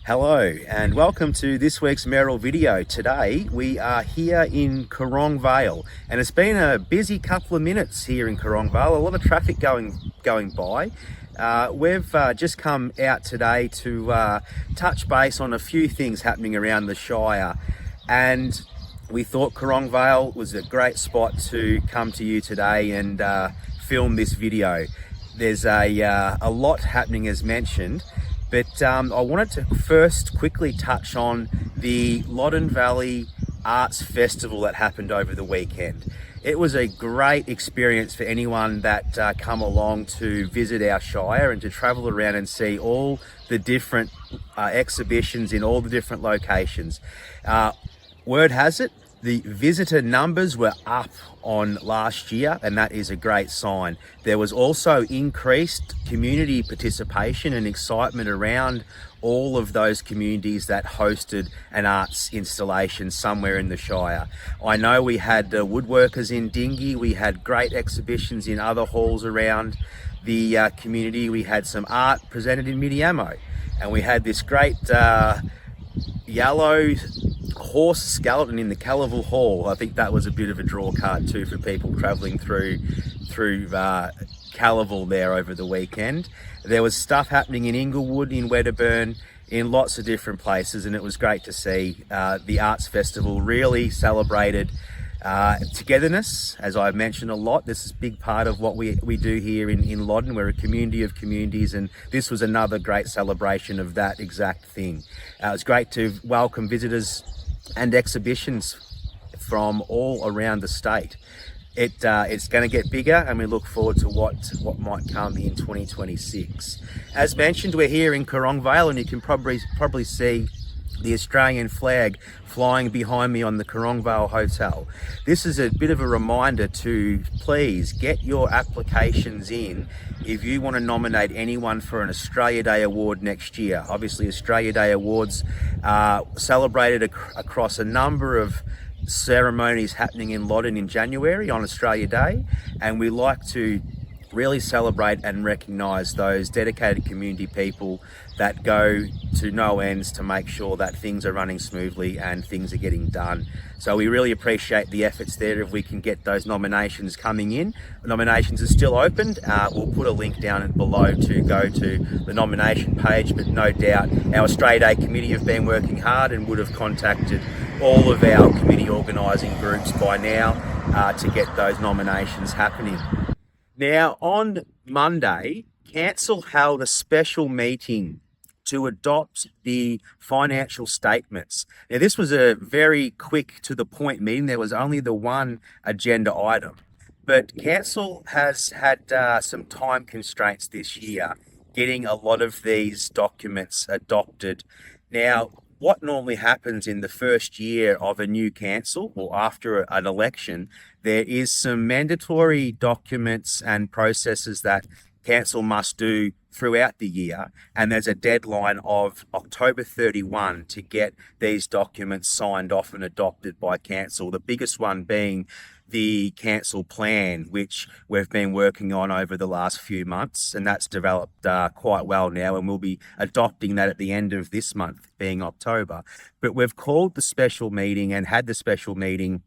Hello and welcome to this week's Mayoral video. Today we are here in Korong Vale and it's been a busy couple of minutes here in Korong Vale, a lot of traffic going by. We've just come out today to touch base on a few things happening around the Shire, and we thought Korong Vale was a great spot to come to you today and film this video. There's a lot happening as mentioned. But I wanted to first quickly touch on the Loddon Valley Arts Festival that happened over the weekend. It was a great experience for anyone that come along to visit our Shire and to travel around and see all the different exhibitions in all the different locations. Word has it, the visitor numbers were up on last year, and that is a great sign. There was also increased community participation and excitement around all of those communities that hosted an arts installation somewhere in the Shire. I know we had woodworkers in Dingy, we had great exhibitions in other halls around the community. We had some art presented in Midiamo, and we had this great yellow horse skeleton in the Calival Hall. I think that was a bit of a draw card too for people travelling through Calival there over the weekend. There was stuff happening in Inglewood, in Wedderburn, in lots of different places, and it was great to see. The Arts Festival really celebrated togetherness, as I've mentioned a lot. This is a big part of what we do here in Loddon. We're a community of communities, and this was another great celebration of that exact thing. It was great to welcome visitors and exhibitions from all around the state. It's going to get bigger, and we look forward to what might come in 2026. As mentioned, we're here in Korong Vale, and you can probably see the Australian flag flying behind me on the Korong Vale Hotel. This is a bit of a reminder to please get your applications in if you want to nominate anyone for an Australia Day Award next year. Obviously, Australia Day Awards are celebrated across a number of ceremonies happening in Loddon in January on Australia Day, and we like to really celebrate and recognise those dedicated community people that go to no ends to make sure that things are running smoothly and things are getting done. So we really appreciate the efforts there if we can get those nominations coming in. Nominations are still opened. We'll put a link down below to go to the nomination page, but no doubt our Australia Day committee have been working hard and would have contacted all of our committee organising groups by now to get those nominations happening. Now, on Monday, Council held a special meeting to adopt the financial statements. Now, this was a very quick to the point meeting. There was only the one agenda item, but Council has had some time constraints this year getting a lot of these documents adopted. Now, what normally happens in the first year of a new council or after an election, there is some mandatory documents and processes that council must do throughout the year, and there's a deadline of October 31 to get these documents signed off and adopted by council. The biggest one being the council plan, which we've been working on over the last few months, and that's developed quite well now, and we'll be adopting that at the end of this month, being October. But we've called the special meeting and had the special meeting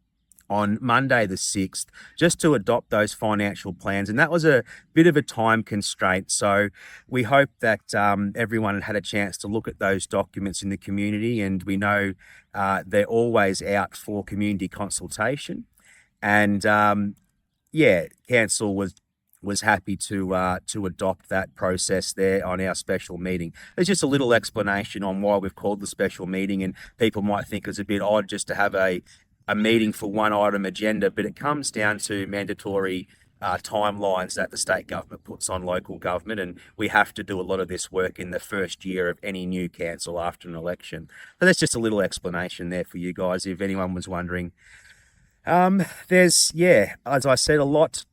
on Monday the 6th just to adopt those financial plans, and that was a bit of a time constraint. So we hope that everyone had a chance to look at those documents in the community, and we know they're always out for community consultation. And council was happy to adopt that process there on our special meeting. There's just a little explanation on why we've called the special meeting, and people might think it's a bit odd just to have a meeting for one item agenda, but it comes down to mandatory timelines that the state government puts on local government, and we have to do a lot of this work in the first year of any new council after an election. So that's just a little explanation there for you guys if anyone was wondering. There's, as I said, a lot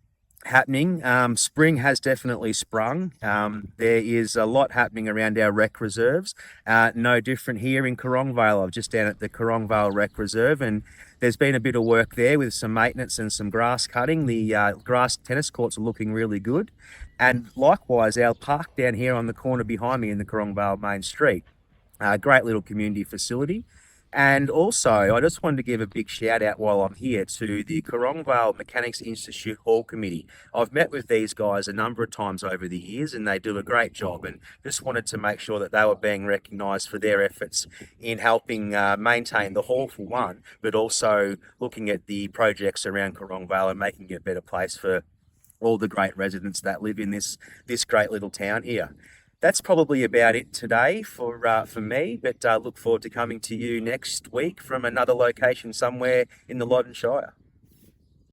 happening. Spring has definitely sprung. There is a lot happening around our rec reserves. No different here in Korong Vale. I'm just down at the Korong Vale Rec Reserve, and there's been a bit of work there with some maintenance and some grass cutting. The grass tennis courts are looking really good. And likewise, our park down here on the corner behind me in the Korong Vale Main Street Great little community facility. And also, I just wanted to give a big shout out while I'm here to the Korong Vale Mechanics Institute Hall Committee. I've met with these guys a number of times over the years and they do a great job, and just wanted to make sure that they were being recognised for their efforts in helping maintain the hall for one, but also looking at the projects around Korong Vale and making it a better place for all the great residents that live in this great little town here. That's probably about it today for me, but look forward to coming to you next week from another location somewhere in the Loddon Shire.